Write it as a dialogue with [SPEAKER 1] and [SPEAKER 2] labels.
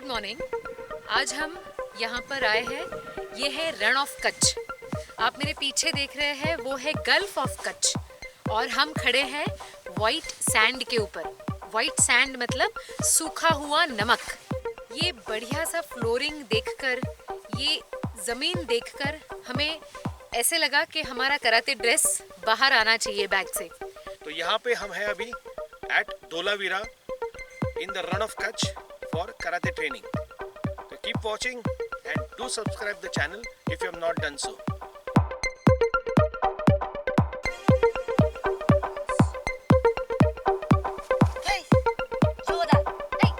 [SPEAKER 1] Good morning. आज हम यहाँ पर आए हैं, ये है रण ऑफ कच्छ। आप मेरे पीछे देख रहे हैं वो है गल्फ ऑफ कच्छ और हम खड़े हैं वाइट सैंड के ऊपर। वाइट सैंड मतलब सूखा हुआ नमक। ये बढ़िया सा फ्लोरिंग देखकर, ये ज़मीन देखकर हमें ऐसे लगा कि हमारा कराटे ड्रेस बाहर आना चाहिए बैग से।
[SPEAKER 2] तो यहाँ पे हम हैं अभी at Dholavira in the Rann of Kutch for karate training. तो keep watching and do subscribe the channel if you have not done so.
[SPEAKER 1] Hey, show that. Hey.